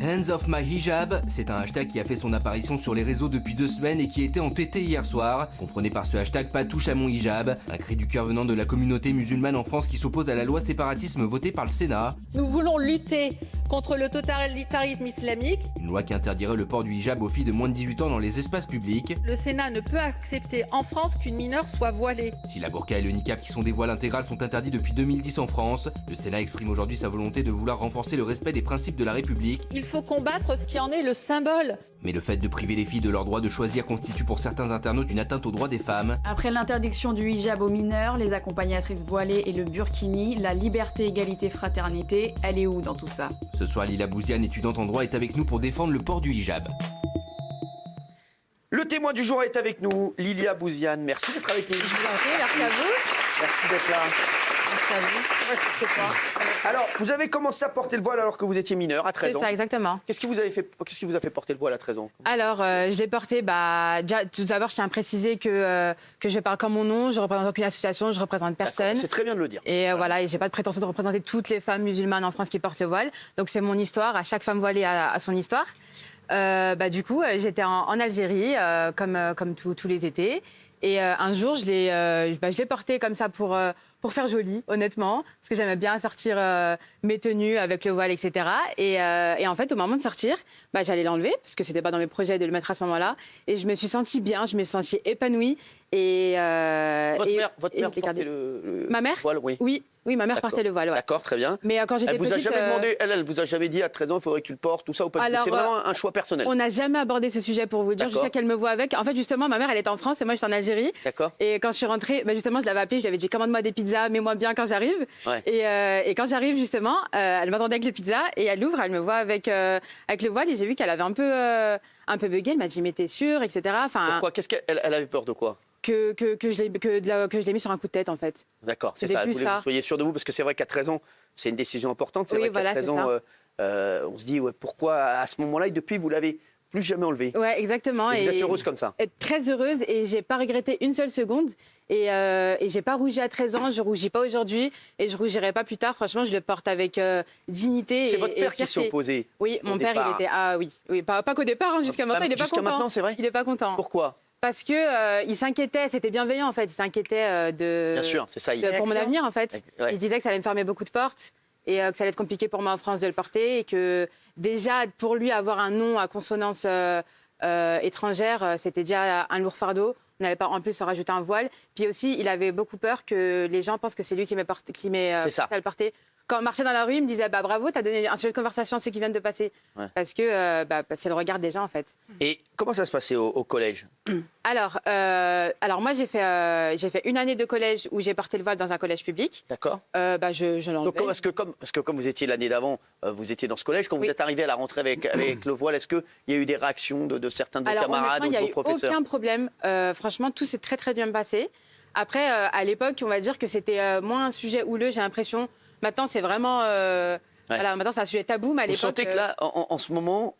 Hands off my hijab, c'est un hashtag qui a fait son apparition sur les réseaux depuis 2 semaines et qui a été entêté hier soir. Comprenez par ce hashtag pas touche à mon hijab, un cri du cœur venant de la communauté musulmane en France qui s'oppose à la loi séparatisme votée par le Sénat. Nous voulons lutter contre le totalitarisme islamique. Une loi qui interdirait le port du hijab aux filles de moins de 18 ans dans les espaces publics. Le Sénat ne peut accepter en France qu'une mineure soit voilée. Si la burqa et le niqab qui sont des voiles intégrales sont interdits depuis 2010 en France, le Sénat exprime aujourd'hui sa volonté de vouloir renforcer le respect des principes de la République. Il faut combattre ce qui en est le symbole. Mais le fait de priver les filles de leur droit de choisir constitue pour certains internautes une atteinte aux droits des femmes. Après l'interdiction du hijab aux mineurs, les accompagnatrices voilées et le burkini, la liberté, égalité, fraternité, elle est où dans tout ça? Ce soir, Lila Bouziane, étudiante en droit, est avec nous pour défendre le port du hijab. Le témoin du jour est avec nous, Lilia Bouziane. Merci d'être avec nous. Je vous en prie, merci à vous. Merci d'être là. Merci à vous. Alors, vous avez commencé à porter le voile alors que vous étiez mineur, à 13 ans. C'est ça, exactement. Qu'est-ce qui vous a fait porter le voile à 13 ans? Alors, je l'ai porté, déjà, tout d'abord, je tiens à préciser que je parle comme mon nom, je représente aucune association, je représente personne. C'est très bien de le dire. Et voilà, et j'ai pas de prétention de représenter toutes les femmes musulmanes en France qui portent le voile. Donc c'est mon histoire, à chaque femme voilée a son histoire. Du coup, j'étais en Algérie, comme tous les étés. Et un jour, je l'ai porté comme ça pour faire joli, honnêtement, parce que j'aimais bien sortir mes tenues avec le voile, etc. Et en fait, au moment de sortir, j'allais l'enlever, parce que c'était pas dans mes projets de le mettre à ce moment-là. Et je me suis sentie bien, je me suis sentie épanouie. Votre mère portait Ma mère voile, oui. Oui, ma mère portait le voile. Ouais. D'accord, très bien. Mais quand j'étais petite, Elle vous a jamais demandé, elle vous a jamais dit à 13 ans, il faudrait que tu le portes, tout ça ou pas? C'est vraiment un choix personnel. On n'a jamais abordé ce sujet pour vous dire, jusqu'à qu'elle me voit avec. En fait, justement, ma mère, elle était en France et moi, j'étais en Algérie. D'accord. Et quand je suis rentrée, justement, je l'avais appelée, je lui avais dit commande-moi des pizzas, mets-moi bien quand j'arrive. Ouais. Et quand j'arrive, justement, elle m'attendait avec les pizzas et elle ouvre, elle me voit avec le voile et j'ai vu qu'elle avait un peu bugué. Elle m'a dit mais t'es sûre, etc. Enfin, pourquoi? Qu'est-ce qu'elle avait peur de quoi? que je l'ai mis sur un coup de tête, en fait. D'accord, c'est ça. Elle voulait que vous soyez sûr de vous, parce que c'est vrai qu'à 13 ans, c'est une décision importante. C'est vrai qu'à 13 ans, on se dit pourquoi à ce moment-là, et depuis, vous l'avez plus jamais enlevé. Ouais, exactement. Et vous êtes heureuse comme ça? Très heureuse, et j'ai pas regretté une seule seconde. Et j'ai pas rougi à 13 ans, je rougis pas aujourd'hui, et je rougirai pas plus tard. Franchement, je le porte avec dignité. C'est votre père qui s'est opposé? Oui, mon père, il était. Ah oui, pas qu'au départ, jusqu'à maintenant, il est pas content. Jusqu'à maintenant, c'est vrai? Il est pas content. Pourquoi? Parce que il s'inquiétait, c'était bienveillant en fait, il s'inquiétait Bien sûr, c'est ça. pour mon avenir en fait. Ouais. Il se disait que ça allait me fermer beaucoup de portes et que ça allait être compliqué pour moi en France de le porter et que déjà pour lui avoir un nom à consonance étrangère, c'était déjà un lourd fardeau. On n'allait pas en plus se rajouter un voile. Puis aussi, il avait beaucoup peur que les gens pensent que c'est lui qui m'ait forcé à le porter. Quand on marchait dans la rue, il me disait bravo, t'as donné un sujet de conversation à ceux qui viennent de passer. Ouais. Parce que c'est le regard des gens en fait. Et comment ça se passait au collège? Alors moi j'ai fait 1 année de collège où j'ai porté le voile dans un collège public. D'accord. Je l'enlevais. Donc parce que comme vous étiez l'année d'avant, vous étiez dans ce collège, quand vous êtes arrivé à la rentrée avec le voile, est-ce qu'il y a eu des réactions de certains de vos camarades ou de vos professeurs? Il n'y a eu aucun problème. Franchement, tout s'est très très bien passé. Après, à l'époque, on va dire que c'était moins un sujet houleux, j'ai l'impression. Maintenant, c'est vraiment... maintenant, c'est un sujet tabou, mais à l'époque... Vous sentez que là, en ce moment,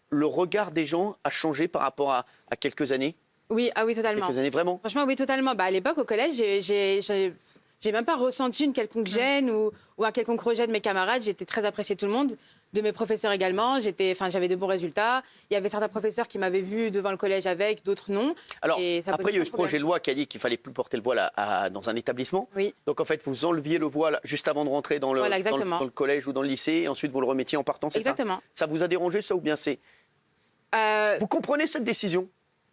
le regard des gens a changé par rapport à quelques années? Oui, oui, totalement. Quelques années, vraiment? Franchement, oui, totalement. À l'époque, au collège, j'ai même pas ressenti une quelconque gêne ou un quelconque rejet de mes camarades. J'étais très appréciée de tout le monde, de mes professeurs également. J'avais de bons résultats. Il y avait certains professeurs qui m'avaient vu devant le collège avec, d'autres non. Alors, après, il y a eu ce projet de loi qui a dit qu'il fallait plus porter le voile dans un établissement. Oui. Donc, en fait, vous enleviez le voile juste avant de rentrer dans le collège ou dans le lycée, et ensuite vous le remettiez en partant, c'est ça? Exactement. Ça vous a dérangé, ça, ou bien c'est... Vous comprenez cette décision?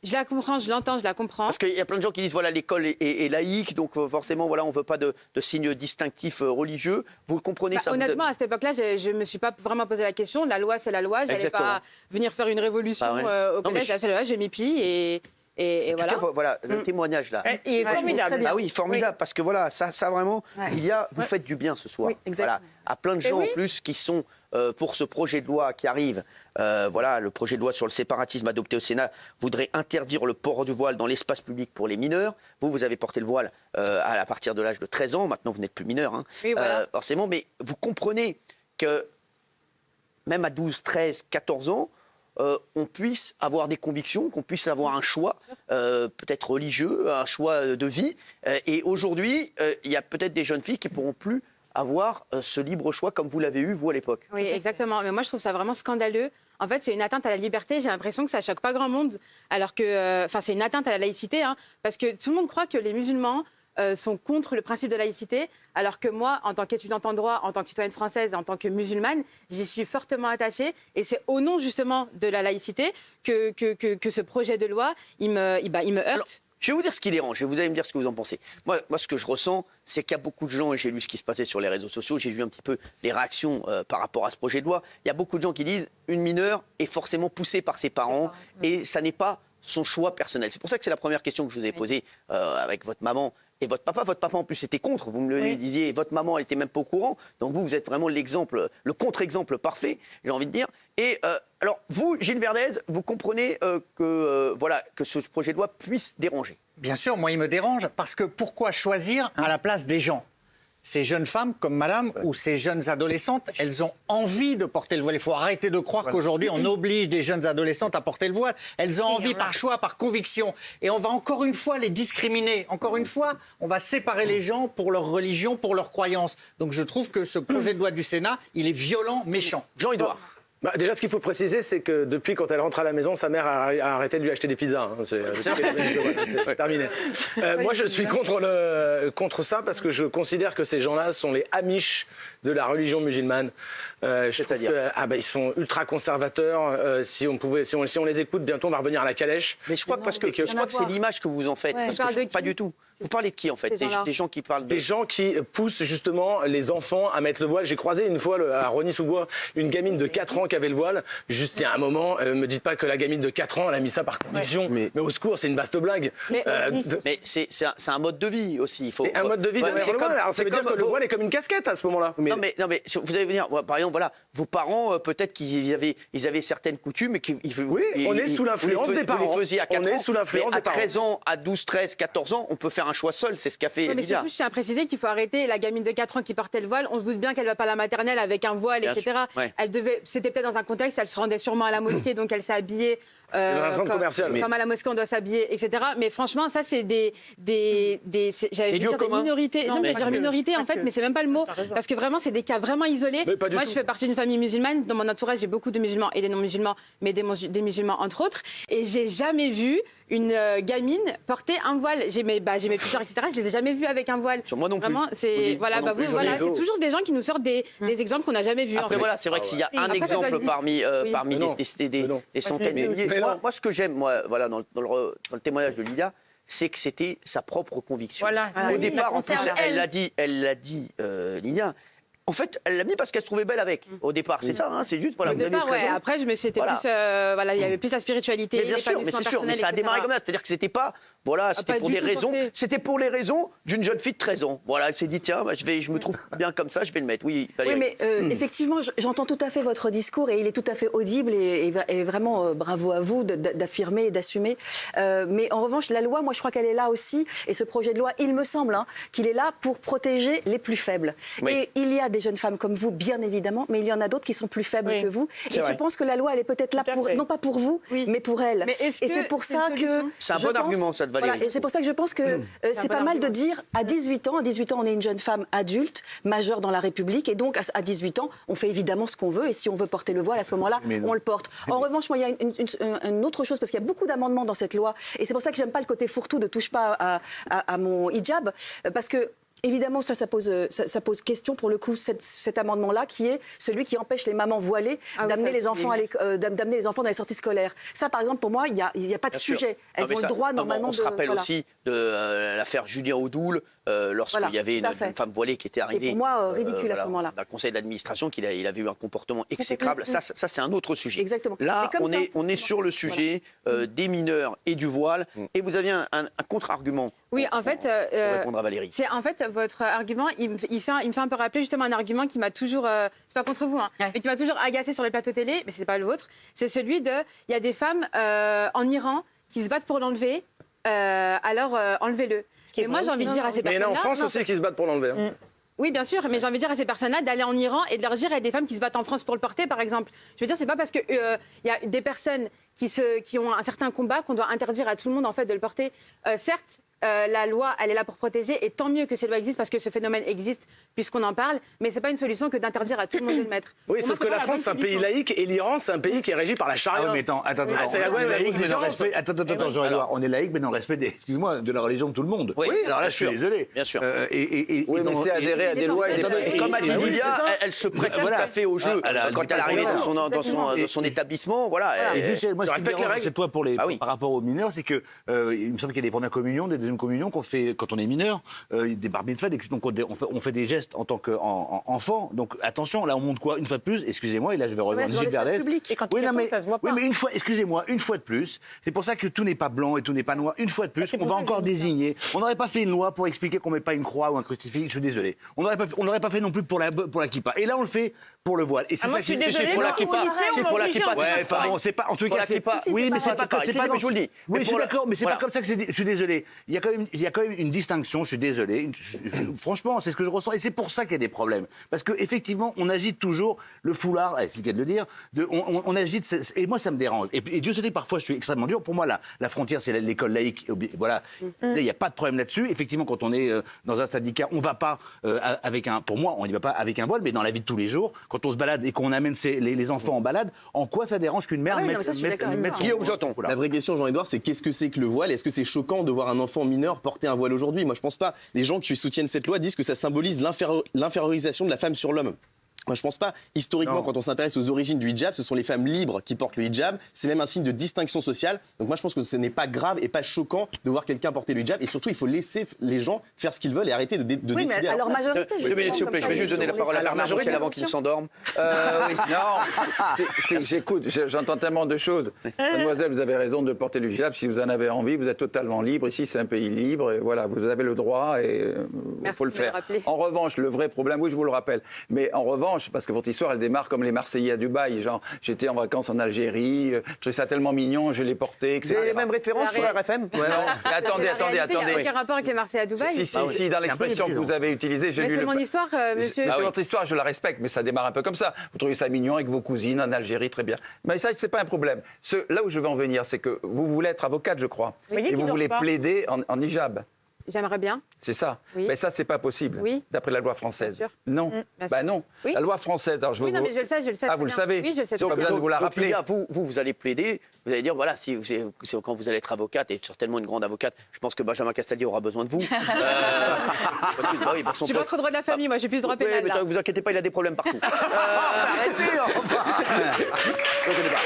Je la comprends, je l'entends, je la comprends. Parce qu'il y a plein de gens qui disent voilà, l'école est laïque, donc forcément voilà, on ne veut pas de signes distinctifs religieux. Vous comprenez ça? Honnêtement, à cette époque-là, je ne me suis pas vraiment posé la question. La loi, c'est la loi. Je n'allais pas venir faire une révolution au collège. C'est la loi, j'ai mis pli et voilà. En tout cas, voilà, le témoignage là. Il est formidable. Ah oui, formidable, parce que voilà, ça vraiment, vous faites du bien ce soir. Oui, exactement. Voilà, à plein de gens en plus qui sont pour ce projet de loi qui arrive. Voilà, le projet de loi sur le séparatisme adopté au Sénat voudrait interdire le port du voile dans l'espace public pour les mineurs. Vous avez porté le voile à partir de l'âge de 13 ans. Maintenant, vous n'êtes plus mineur, hein, oui, voilà. forcément. Mais vous comprenez que même à 12, 13, 14 ans, on puisse avoir des convictions, qu'on puisse avoir un choix, peut-être religieux, un choix de vie. Et aujourd'hui, il y a peut-être des jeunes filles qui ne pourront plus avoir ce libre choix comme vous l'avez eu, vous, à l'époque. Oui, exactement. Mais moi, je trouve ça vraiment scandaleux. En fait, c'est une atteinte à la liberté. J'ai l'impression que ça choque pas grand monde. Alors que, c'est une atteinte à la laïcité, hein, parce que tout le monde croit que les musulmans sont contre le principe de laïcité, alors que moi, en tant qu'étudiante en droit, en tant que citoyenne française et en tant que musulmane, j'y suis fortement attachée. Et c'est au nom, justement, de la laïcité que ce projet de loi, il me heurte. Alors, je vais vous dire ce qui dérange, vous allez me dire ce que vous en pensez. Moi, ce que je ressens, c'est qu'il y a beaucoup de gens, et j'ai lu ce qui se passait sur les réseaux sociaux, j'ai vu un petit peu les réactions par rapport à ce projet de loi. Il y a beaucoup de gens qui disent une mineure est forcément poussée par ses parents et ça n'est pas son choix personnel. C'est pour ça que c'est la première question que je vous ai posée avec votre maman et votre papa. Votre papa, en plus, était contre, vous me le disiez, et votre maman, elle n'était même pas au courant. Donc vous êtes vraiment l'exemple, le contre-exemple parfait, j'ai envie de dire. Et alors, vous, Gilles Verdez, vous comprenez que ce projet de loi puisse déranger. Bien sûr, moi, il me dérange parce que pourquoi choisir à la place des gens ? Ces jeunes femmes comme madame ou ces jeunes adolescentes, elles ont envie de porter le voile. Il faut arrêter de croire qu'aujourd'hui, on oblige des jeunes adolescentes à porter le voile. Elles ont envie par choix, par conviction. Et on va encore une fois les discriminer. Encore une fois, on va séparer les gens pour leur religion, pour leurs croyances. Donc je trouve que ce projet de loi du Sénat, il est violent, méchant. Jean-Édouard. Déjà, ce qu'il faut préciser, c'est que depuis, quand elle rentre à la maison, sa mère a arrêté de lui acheter des pizzas. Hein. C'est terminé. Moi, je suis contre ça parce que je considère que ces gens-là sont les Amish de la religion musulmane. C'est-à-dire ils sont ultra conservateurs. Si on les écoute, bientôt on va revenir à la calèche. Mais je crois que c'est l'image que vous en faites. Parce que pas du tout. Vous parlez de qui en fait? Des gens qui parlent Des gens qui poussent justement les enfants à mettre le voile. J'ai croisé une fois à Rosny-sous-Bois une gamine de 4 ans qui avait le voile. Juste il y a un moment, me dites pas que la gamine de 4 ans elle a mis ça par conviction. Mais au secours, c'est une vaste blague. Mais c'est un mode de vie aussi. Un mode de vie derrière le voile. Alors ça veut dire que le voile est comme une casquette à ce moment-là. Non mais vous allez venir. Par exemple, voilà, vos parents peut-être qu'ils avaient certaines coutumes et on est sous l'influence des parents. Vous les faisiez à 4 ans. On est sous l'influence des parents. À 13 ans, à 12, 13, 14 ans, on peut faire un choix seul. C'est ce qu'a fait mais Lisa. surtout, je tiens à préciser qu'il faut arrêter la gamine de 4 ans qui portait le voile. On se doute bien qu'elle va pas à la maternelle avec un voile, Bien etc. Ouais. C'était peut-être dans un contexte, elle se rendait sûrement à la mosquée, donc elle s'est habillée. Dans un centre commercial. Comme à la mosquée, on doit s'habiller, etc. Mais franchement, ça, c'est j'avais dire des minorités. Non, mais dire minorité, en fait, mais c'est même pas le mot. Parce que vraiment, c'est des cas vraiment isolés. Moi, je fais partie d'une famille musulmane. Dans mon entourage, j'ai beaucoup de musulmans et des non-musulmans, mais des musulmans, entre autres. Et j'ai jamais vu une gamine porter un voile. J'ai mes futurs, etc. Je les ai jamais vus avec un voile. Sur moi non plus. Vraiment, c'est c'est toujours des gens qui nous sortent des exemples qu'on n'a jamais vus. Après, voilà, c'est vrai que s'il y a un exemple parmi des centaines de milliers. Moi, ce que j'aime, voilà, dans le témoignage de Lila, c'est que c'était sa propre conviction. Voilà. Au départ, en plus, elle l'a dit, Lila. En fait, elle l'a mis parce qu'elle se trouvait belle avec. Au départ, c'est ça, hein, c'est juste, voilà. Au départ, après, c'était plus, il y avait plus la spiritualité. Mais bien sûr, mais c'est sûr, mais ça a démarré comme ça. C'est-à-dire que c'était pas, c'était pour des raisons. C'était pour les raisons d'une jeune fille de 13 ans. Voilà, elle s'est dit, tiens, je me trouve bien comme ça, je vais le mettre. Oui, Valérie. Oui, mais effectivement, j'entends tout à fait votre discours et il est tout à fait audible et vraiment bravo à vous d'affirmer et d'assumer. Mais en revanche, la loi, moi, je crois qu'elle est là aussi. Et ce projet de loi, il me semble qu'il est là pour protéger les plus faibles. Oui. Et il y a des jeunes femmes comme vous, bien évidemment, mais il y en a d'autres qui sont plus faibles que vous. Et je pense que la loi, elle est peut-être là non pas pour vous, mais pour elles. Et c'est pour ça que... C'est un bon argument, ça, de Valérie. Voilà, et c'est pour ça que je pense que c'est pas mal de dire, à 18 ans, on est une jeune femme adulte, majeure dans la République, et donc à 18 ans, on fait évidemment ce qu'on veut, et si on veut porter le voile, à ce moment-là, on le porte. En revanche, moi, il y a une autre chose, parce qu'il y a beaucoup d'amendements dans cette loi, et c'est pour ça que j'aime pas le côté fourre-tout, ne touche pas à mon hijab, parce que évidemment, ça pose question pour le coup, cet amendement-là, qui est celui qui empêche les mamans voilées d'amener les enfants d'amener les enfants dans les sorties scolaires. Ça, par exemple, pour moi, il n'y a pas de sujet. Elles ont le droit, normalement, on se rappelle aussi de l'affaire Julien Audoul, lorsqu'il y avait une femme voilée qui était arrivée. Et pour moi, ridicule à ce moment-là. D'un conseil d'administration, il avait eu un comportement exécrable. Ça, c'est un autre sujet. Exactement. Là, on est sur le sujet des mineurs et du voile. Et vous aviez un contre-argument. Oui, en fait, pour répondre à Valérie. C'est en fait votre argument, il me fait un peu rappeler justement un argument qui m'a toujours, c'est pas contre vous, mais qui m'a toujours agacé sur les plateaux télé, mais c'est pas le vôtre. C'est celui de, il y a des femmes en Iran qui se battent pour l'enlever, alors enlevez-le. Et moi j'ai envie de dire à ces personnes-là. Mais il y en a en France aussi qui se battent pour l'enlever. Oui, bien sûr, mais j'ai envie de dire à ces personnes-là d'aller en Iran et de leur dire, il y a des femmes qui se battent en France pour le porter, par exemple. Je veux dire, c'est pas parce que y a des personnes qui ont un certain combat qu'on doit interdire à tout le monde en fait de le porter. Certes, La loi, elle est là pour protéger, et tant mieux que ces lois existent parce que ce phénomène existe puisqu'on en parle, mais c'est pas une solution que d'interdire à tout le monde de le mettre. Oui, Pour sauf moi, que la France, c'est un pays laïque et l'Iran, c'est un pays qui est régi par la charia. Ah ouais, mais attends, c'est la on est vraie laïque, mais dans le différence. respect, attends, Jean-Édouard, on est laïque, mais dans le respect excuse-moi, de la religion de tout le monde. Oui, alors là, bien je suis sûr, désolé. bien sûr. Oui, mais c'est adhérer à des lois et des Attendez, comme a dit oui, Lydia, c'est ça. elle se prête tout Voilà. à fait au jeu quand elle est arrivée dans son établissement. Voilà. Et juste, moi, ce qui me respectes les dérange, règles. c'est toi par rapport aux mineurs, c'est que il me semble qu'il y a des premières communions, des deuxièmes communions qu'on fait quand on est mineur, des bar mitzvahs, donc on fait des gestes en tant qu'enfant. Donc attention, là on montre quoi une fois de plus. Excusez-moi, et là je vais revenir dans l'espace public. Et quand Oui, tu non, fais mais, ça se voit pas. oui, mais excusez-moi, une fois de plus, c'est pour ça que tout n'est pas blanc et tout n'est pas noir. Une fois de plus, c'est on pour va ça que encore j'ai dit ça. désigner. On n'aurait pas fait une loi pour expliquer qu'on met pas une croix ou un crucifix. Je suis désolé. On n'aurait pas fait non plus pour la kippa. Et là on le fait pour le voile. Et c'est moi, ça je suis qui désolée, pour la mais kippa. au lycée, C'est on pour va la obliger kippa. un Ouais, petit enfin peu. bon, c'est pas. En tout Pour cas, la c'est kippa. oui, mais c'est pas pareil. c'est pas Je vous le dis. Oui, je suis d'accord, mais c'est Voilà. pas comme ça que c'est. Je suis désolé. Il y a quand même une distinction. Je suis désolé. Franchement, c'est ce que je ressens, et c'est pour ça qu'il y a des problèmes. Parce que effectivement, on agite toujours le foulard. C'est le cas de le dire. On agite, et moi ça me dérange. Et Dieu sait que parfois je suis extrêmement dur. Pour moi, la frontière, c'est l'école laïque. Voilà. Là, il n'y a pas de problème là-dessus. Effectivement, quand on est dans un syndicat, on va pas avec un. Pour moi, on n'y va pas avec un voile, mais dans la vie de tous les jours, quand on se balade et qu'on amène les enfants en balade, en quoi ça dérange qu'une mère Ah oui, non, mette mais ça, je suis d'accord avec toi. Guillaume Joton. La vraie question, Jean-Édouard, c'est qu'est-ce que c'est que le voile? Est-ce que c'est choquant de voir un enfant mineur porter un voile aujourd'hui? Moi, je pense pas. Les gens qui soutiennent cette loi disent que ça symbolise l'infériorisation de la femme sur l'homme. Moi, je pense pas. Historiquement, quand on s'intéresse aux origines du hijab, ce sont les femmes libres qui portent le hijab. C'est même un signe de distinction sociale. Donc moi, je pense que ce n'est pas grave et pas choquant de voir quelqu'un porter le hijab. Et surtout, il faut laisser les gens faire ce qu'ils veulent et arrêter de Oui, décider. mais alors majorité. 2 minutes, s'il vous plaît. Je vais juste donner la parole à Bernard Montiel avant qu'il ne s'endorme. Non, j'écoute, j'entends tellement de choses. Mademoiselle, vous avez raison de porter le hijab. Si vous en avez envie, vous êtes totalement libre. Ici, c'est un pays libre. Et voilà, vous avez le droit et il faut le faire. En revanche, le vrai problème, oui, je vous le rappelle. Mais en revanche, parce que votre histoire, elle démarre comme les Marseillais à Dubaï. Genre, j'étais en vacances en Algérie, je trouvais ça tellement mignon, je l'ai porté, etc. Vous avez les mêmes références sur RFM? Ouais, non. Mais attendez. Il n'y a aucun rapport avec les Marseillais à Dubaï. Si, dans l'expression que vous avez utilisée, j'ai Mais lu c'est mon histoire, monsieur. C'est votre histoire, je la respecte, mais ça démarre un peu comme ça. Vous trouvez ça mignon avec vos cousines en Algérie, très bien. Mais ça, c'est pas un problème. Là où je veux en venir, c'est que vous voulez être avocate, je crois. Et vous voulez plaider en hijab. J'aimerais bien. C'est ça. Oui. Mais ça, c'est pas possible. Oui. D'après la loi française. Bien sûr. Non. Bien Bah sûr. non. Oui. La loi française. Alors je Oui, non, mais je le sais. Ah, très vous le bien. savez. Oui, je le sais. Pas besoin de vous la rappeler. Lydia, vous allez plaider, vous allez dire, voilà, quand vous allez être avocate, et certainement une grande avocate, je pense que Benjamin Castaldi aura besoin de vous. Je suis pas trop droit de la famille, moi j'ai plus de droit pénal. Mais là. vous inquiétez pas, il a des problèmes partout. Arrêtez, Je connais pas.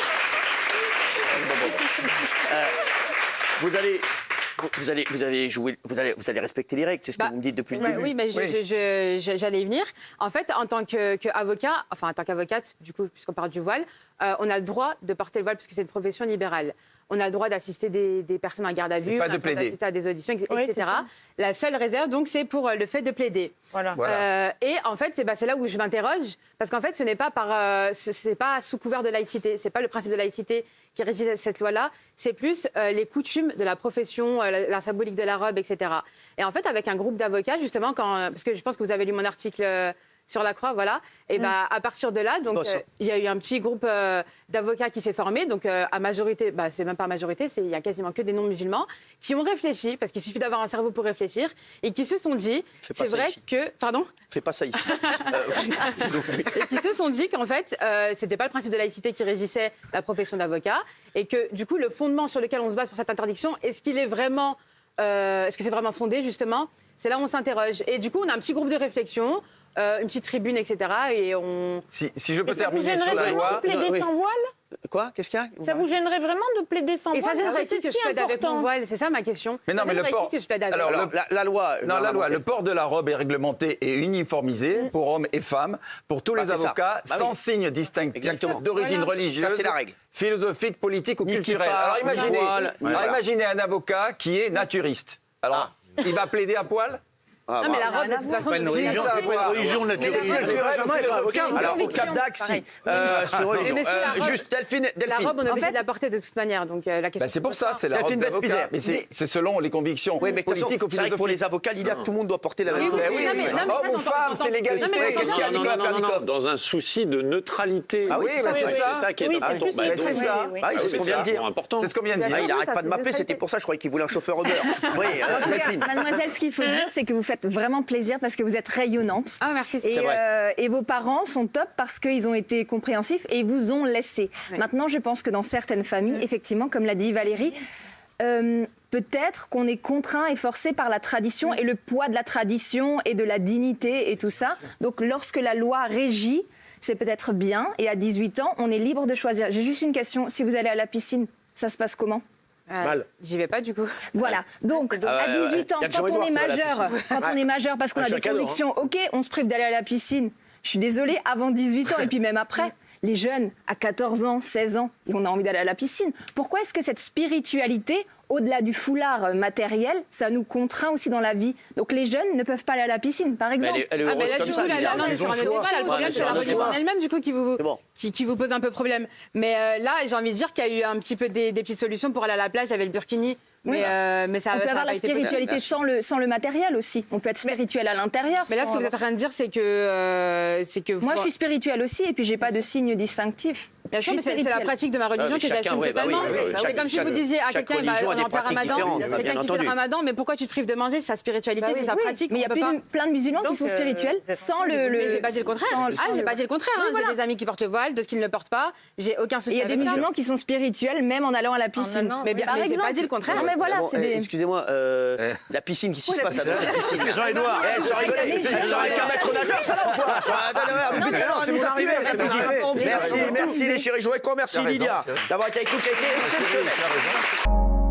Vous allez jouer, vous allez respecter les règles, c'est ce que vous me dites depuis le début. Oui, mais j'allais y venir. En fait, en tant qu'avocat, enfin en tant qu'avocate, du coup, puisqu'on parle du voile, on a le droit de porter le voile puisque c'est une profession libérale. On a le droit d'assister des personnes en garde à vue, pas on a de le droit plaider. d'assister à des auditions, etc. Oui, c'est ça. La seule réserve, donc, c'est pour le fait de plaider. Voilà. Et en fait, c'est là où je m'interroge, parce qu'en fait, ce n'est pas c'est pas sous couvert de laïcité. C'est pas le principe de laïcité qui régit cette loi-là. C'est plus les coutumes de la profession, la symbolique de la robe, etc. Et en fait, avec un groupe d'avocats, justement, parce que je pense que vous avez lu mon article sur la Croix, voilà. Et à partir de là, donc il y a eu un petit groupe d'avocats qui s'est formé, donc à majorité, c'est même pas majorité, il y a quasiment que des non-musulmans qui ont réfléchi, parce qu'il suffit d'avoir un cerveau pour réfléchir, et qui se sont dit, c'est vrai que, pardon. Fais pas ça ici. Et qui se sont dit qu'en fait, c'était pas le principe de laïcité qui régissait la profession d'avocat, et que du coup, le fondement sur lequel on se base pour cette interdiction, est-ce que c'est vraiment fondé justement? C'est là où on s'interroge. Et du coup, on a un petit groupe de réflexion. Une petite tribune, etc. Et on... Si je peux Ça vous terminer sur gênerait la vraiment loi... de plaider sans voile? Quoi? Qu'est-ce qu'il y a? Ça vous gênerait vraiment de plaider sans Et ça voile? gênerait C'est qui que si je plaide avec mon important. voile? C'est ça ma question. Mais non, Ça mais le gênerait port... qui que je plaide avec? Alors, la loi... Non, la loi. Le port de la robe est réglementé et uniformisé pour hommes et femmes, pour tous les c'est ça. avocats, sans signe distinctif Exactement. d'origine religieuse, Ça, c'est la règle. philosophique, politique ou Ni culturelle. kippa, Alors ni voile, voilà. imaginez un avocat qui est naturiste. Alors, il va plaider à poil? Non, mais la robe, de toute façon, pas une religion, c'est pas une religion naturelle. Alors, au Cap d'Agde, si. C'est religion. Juste, Delphine. La robe, on est obligé de la porter de toute manière. Donc, la question. C'est pour ça, c'est la robe d'avocat. Mais c'est selon les convictions politiques ou philosophiques. C'est vrai que pour les avocats, Lilia, tout le monde doit porter la même chose. Homme ou femme, c'est l'égalité. Qu'est-ce qu'il y a, Nicolas Pernikov ? Dans un souci de neutralité. Ah oui, c'est ça qui est important. C'est ça. C'est ce qu'on vient de dire. C'est ce qu'on vient de dire. Il n'arrête pas de m'appeler, c'était pour ça, je croyais qu'il voulait un chauffeur Uber. Oui, Delphine. Mademoiselle, ce qu'il faut dire, c'est que vous faites vraiment plaisir parce que vous êtes rayonnante. Ah, merci. Et vos parents sont top parce qu'ils ont été compréhensifs et ils vous ont laissé. Oui. Maintenant, je pense que dans certaines familles, effectivement, comme l'a dit Valérie, peut-être qu'on est contraint et forcé par la tradition et le poids de la tradition et de la dignité et tout ça. Donc, lorsque la loi régit, c'est peut-être bien. Et à 18 ans, on est libre de choisir. J'ai juste une question. Si vous allez à la piscine, ça se passe comment ? Mal. J'y vais pas du coup. Voilà. Donc à 18 ans, quand on est majeur, parce qu'on a des convictions, ok, on se prive d'aller à la piscine. Je suis désolée, avant 18 ans et puis même après, les jeunes à 14 ans, 16 ans, on a envie d'aller à la piscine. Pourquoi est-ce que cette spiritualité, au-delà du foulard matériel, ça nous contraint aussi dans la vie? Donc les jeunes ne peuvent pas aller à la piscine, par exemple. Elle est heureuse comme ça. Non, c'est sur un autre débat. Le problème, c'est la religion en elle-même, du coup, qui vous pose un peu problème. Mais là, j'ai envie de dire qu'il y a eu un petit peu des petites solutions pour aller à la plage avec le burkini. Mais ça, on peut avoir la spiritualité sans le matériel aussi. On peut être spirituel à l'intérieur. Mais là, ce que vous êtes en train de dire, c'est que moi, je suis spirituelle aussi, et puis j'ai pas de signe distinctif. Bien sûr, mais c'est la pratique de ma religion que j'assume totalement. C'est comme si vous disiez à quelqu'un, on est en plein Ramadan, quelqu'un qui fait le Ramadan, mais pourquoi tu te prives de manger? C'est sa spiritualité, c'est sa pratique. Mais il y a plein de musulmans qui sont spirituels sans le. Mais j'ai pas dit le contraire. J'ai pas dit le contraire. J'ai des amis qui portent le voile, d'autres qui ne le portent pas. J'ai aucun souci. Il y a des musulmans qui sont spirituels même en allant à la piscine. Mais j'ai pas dit le contraire. Voilà, excusez-moi, la piscine, qu'est-ce qui se passe avec cette piscine? Jean-Édouard, elle se rigolait. Elle serait qu'un maître nageur, ça là ou quoi? Merci les chéris, je voudrais qu'on remercie Lilia d'avoir été avec nous, qui a été exceptionnelle.